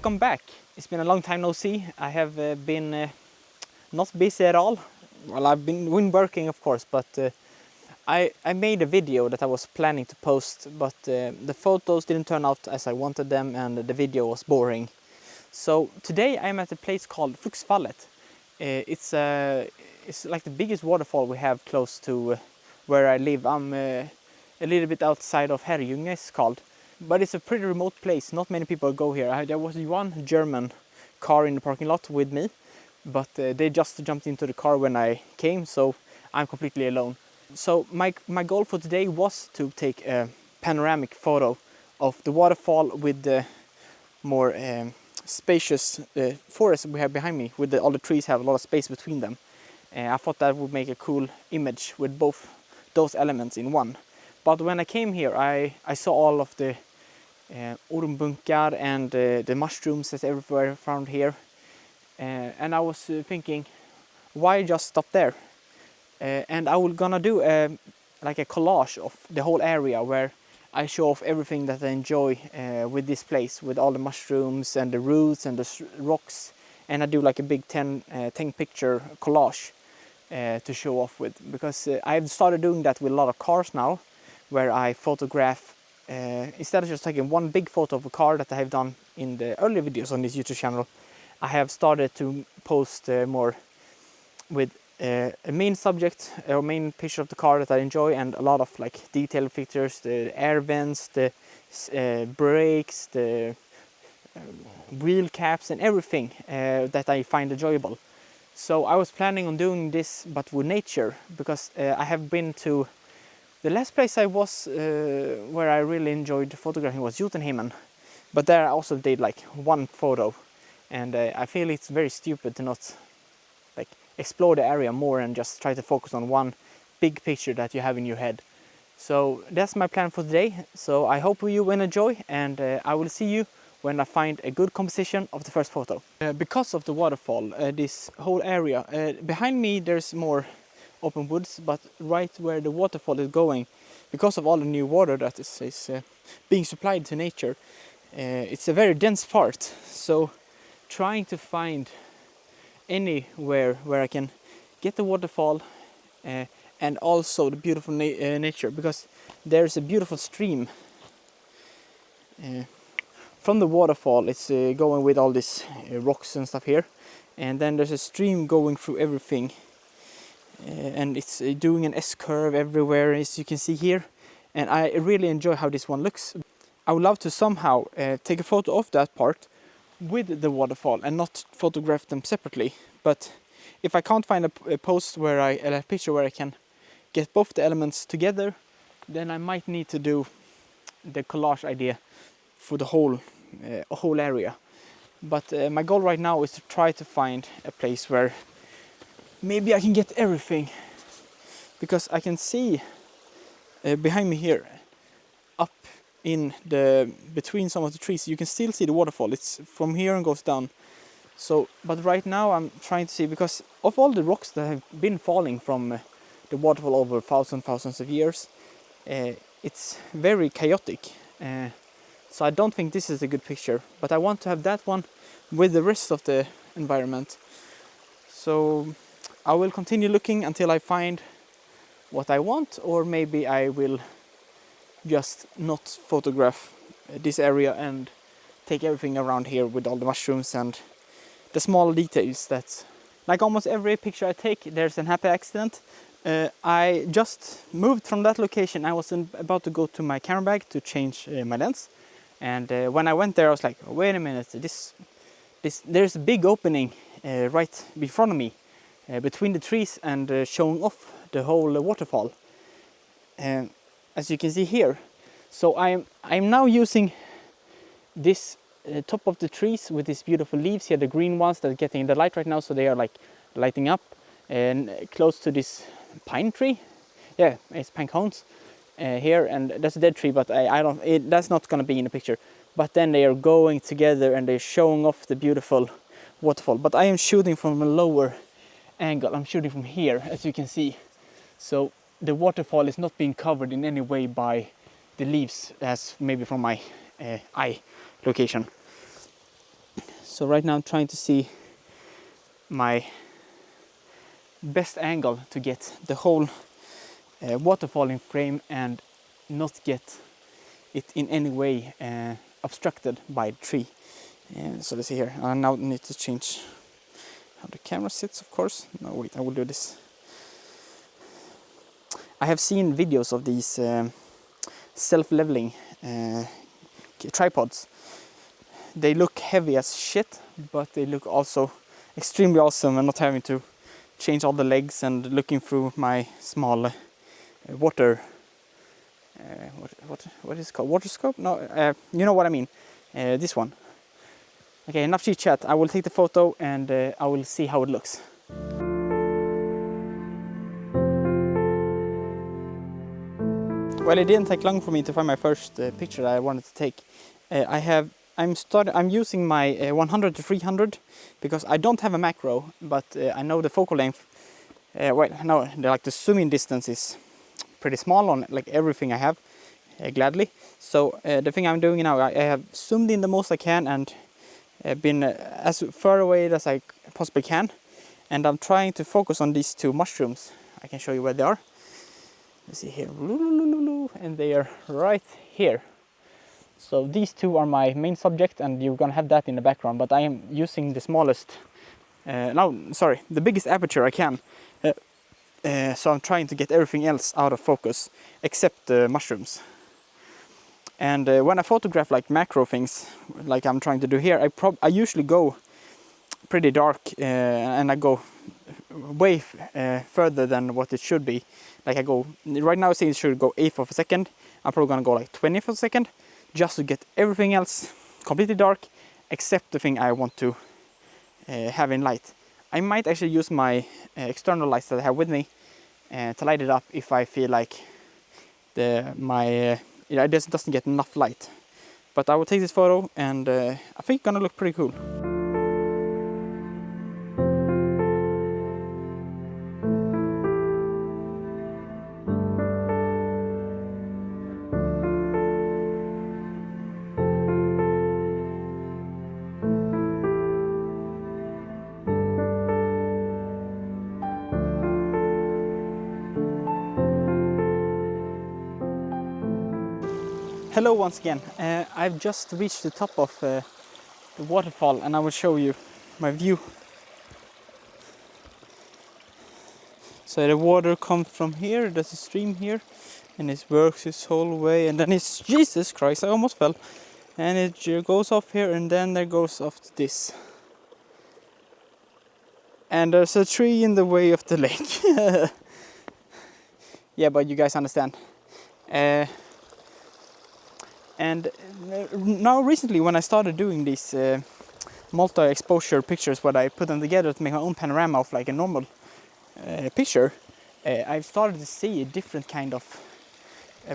welcome back. It's been a long time no see. I have been not busy at all. Well, I've been working, of course, but I made a video that I was planning to post, but the photos didn't turn out as I wanted them, and the video was boring. So today I'm at a place called Fluxfallet. It's like the biggest waterfall we have close to where I live. I'm a little bit outside of Herrljunga, it's called. But it's a pretty remote place. Not many people go here. There was one German car in the parking lot with me, but they just jumped into the car when I came, so I'm completely alone. So my goal for today was to take a panoramic photo of the waterfall with the more spacious forest we have behind me, with all the trees have a lot of space between them. I thought that would make a cool image with both those elements in one. But when I came here, I saw all of the ormbunkar and the mushrooms that's everywhere around here. And I was thinking, why just stop there? And I was gonna do like a collage of the whole area where I show off everything that I enjoy with this place, with all the mushrooms and the roots and the rocks. And I do like a big 10 picture collage to show off with, because I've started doing that with a lot of cars now, where I photograph instead of just taking one big photo of a car that I have done in the earlier videos on this YouTube channel. I have started to post more with a main subject or main picture of the car that I enjoy, and a lot of like detailed pictures, the air vents, the brakes, the wheel caps and everything that I find enjoyable. So I was planning on doing this but with nature, because I have been to the last place I was where I really enjoyed photographing was Jotunheimen, but there I also did like one photo, and I feel it's very stupid to not like explore the area more and just try to focus on one big picture that you have in your head. So that's my plan for today. So I hope you will enjoy, and I will see you when I find a good composition of the first photo. Because of the waterfall, this whole area, behind me there's more open woods, but right where the waterfall is going, because of all the new water that is being supplied to nature, it's a very dense part. So trying to find anywhere where I can get the waterfall and also the beautiful nature, because there's a beautiful stream from the waterfall. It's going with all these rocks and stuff here, and then there's a stream going through everything. And it's doing an S-curve everywhere, as you can see here, and I really enjoy how this one looks. I would love to somehow take a photo of that part with the waterfall and not photograph them separately. But if I can't find a post where a picture where I can get both the elements together, then I might need to do the collage idea for the whole area. But my goal right now is to try to find a place where maybe I can get everything, because I can see behind me here, up in the between some of the trees, you can still see the waterfall. It's from here and goes down. So, but right now I'm trying to see, because of all the rocks that have been falling from the waterfall over thousands of years, it's very chaotic. So I don't think this is a good picture, but I want to have that one with the rest of the environment. So I will continue looking until I find what I want, or maybe I will just not photograph this area and take everything around here with all the mushrooms and the small details. That, like almost every picture I take, there's an happy accident. I just moved from that location. I was about to go to my camera bag to change my lens, and when I went there I was like, oh, wait a minute, there's a big opening right in front of me, between the trees, and showing off the whole waterfall, as you can see here. So I'm now using this top of the trees with these beautiful leaves here, the green ones that are getting the light right now, so they are like lighting up, and close to this pine tree. Yeah, it's pine cones here, and that's a dead tree, but that's not gonna be in the picture. But then they are going together and they're showing off the beautiful waterfall. But I am shooting from a lower angle. I'm shooting from here, as you can see. So the waterfall is not being covered in any way by the leaves, as maybe from my eye location. So right now I'm trying to see my best angle to get the whole waterfall in frame and not get it in any way obstructed by the tree. So let's see here. I now need to change how the camera sits, of course. No, wait, I will do this. I have seen videos of these self-leveling tripods. They look heavy as shit, but they look also extremely awesome, and not having to change all the legs and looking through my small water what is it called, water scope? No, you know what I mean. This one. Okay, enough chit chat. I will take the photo and I will see how it looks. Well, it didn't take long for me to find my first picture that I wanted to take. I'm using my 100 to 300 because I don't have a macro, but I know the focal length. Well, no, like the zoom-in distance is pretty small on like everything I have, gladly. So the thing I'm doing now, I have zoomed in the most I can and been as far away as I possibly can, and I'm trying to focus on these two mushrooms. I can show you where they are. Let's see here, and they are right here. So these two are my main subject, and you're gonna have that in the background, but I am using the smallest, the biggest aperture I can. So I'm trying to get everything else out of focus except the mushrooms. And when I photograph like macro things, like I'm trying to do here, I usually go pretty dark and I go way further than what it should be. Like I go, right now I think it should go 1/8 of a second. I'm probably gonna go like 20th of a second, just to get everything else completely dark except the thing I want to have in light. I might actually use my external lights that I have with me to light it up if I feel like it just doesn't get enough light. But I will take this photo, and I think it's gonna look pretty cool. Hello once again. I've just reached the top of the waterfall, and I will show you my view. So the water comes from here, there's a stream here, and it works its whole way, and then it's, Jesus Christ, I almost fell. And it goes off here, and then there goes off to this. And there's a tree in the way of the lake. Yeah, but you guys understand. And now recently, when I started doing these multi-exposure pictures, where I put them together to make my own panorama of like a normal picture, I've started to see a different kind of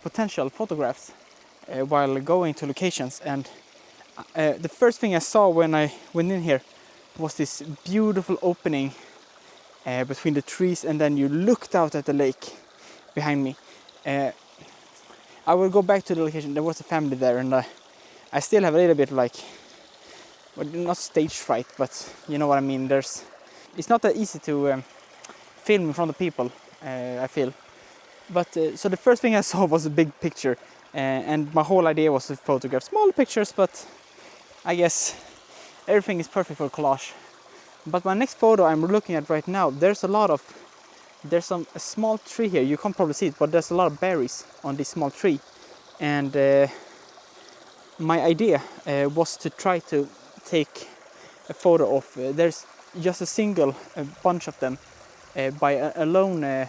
potential photographs while going to locations. And the first thing I saw when I went in here was this beautiful opening between the trees, and then you looked out at the lake behind me. I will go back to the location. There was a family there, and I still have a little bit like, well, not stage fright, but you know what I mean. It's not that easy to film in front of people, I feel. But so the first thing I saw was a big picture, and my whole idea was to photograph small pictures, but I guess everything is perfect for collage. But my next photo I'm looking at right now, there's a small tree here. You can't probably see it, but there's a lot of berries on this small tree. And my idea was to try to take a photo of, there's just a single bunch of them by a lone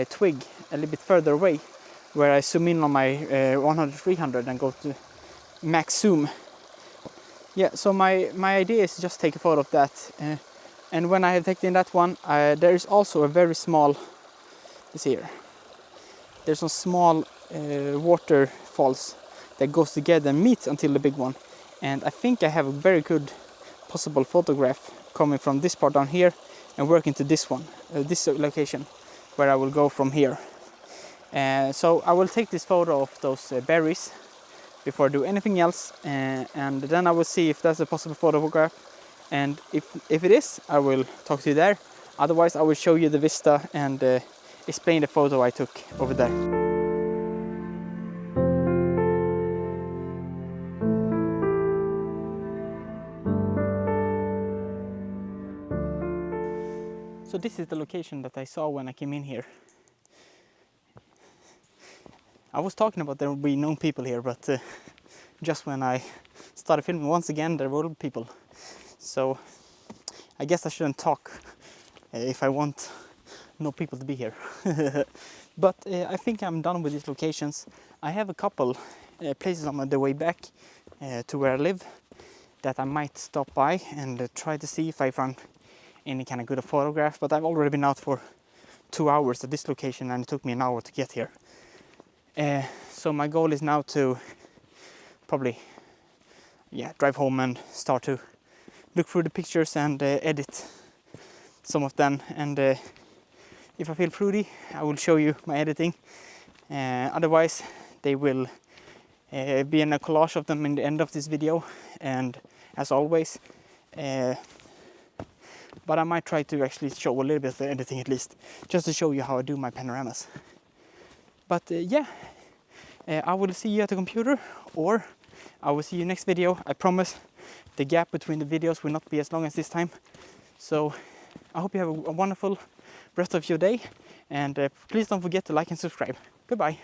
twig a little bit further away, where I zoom in on my 100-300 and go to max zoom. Yeah, so my idea is to just take a photo of that. And when I have taken that one, there is also a very small, let's see here, there's some small waterfalls that goes together and meet until the big one. And I think I have a very good possible photograph coming from this part down here and working to this one, this location, where I will go from here. So I will take this photo of those berries before I do anything else, and then I will see if that's a possible photograph, and if it is, I will talk to you there. Otherwise, I will show you the vista and explain the photo I took over there. So this is the location that I saw when I came in here. I was talking about there would be no people here, but just when I started filming once again, there were people. So I guess I shouldn't talk if I want no people to be here. But I think I'm done with these locations. I have a couple places on the way back to where I live that I might stop by and try to see if I found any kind of good photograph, but I've already been out for 2 hours at this location and it took me an hour to get here. So my goal is now to probably drive home and start to look through the pictures and edit some of them, and if I feel fruity I will show you my editing. Otherwise they will be in a collage of them in the end of this video, and as always but I might try to actually show a little bit of the editing at least, just to show you how I do my panoramas. But I will see you at the computer, or I will see you next video. I promise the gap between the videos will not be as long as this time. So I hope you have a wonderful rest of your day, and please don't forget to like and subscribe. Goodbye.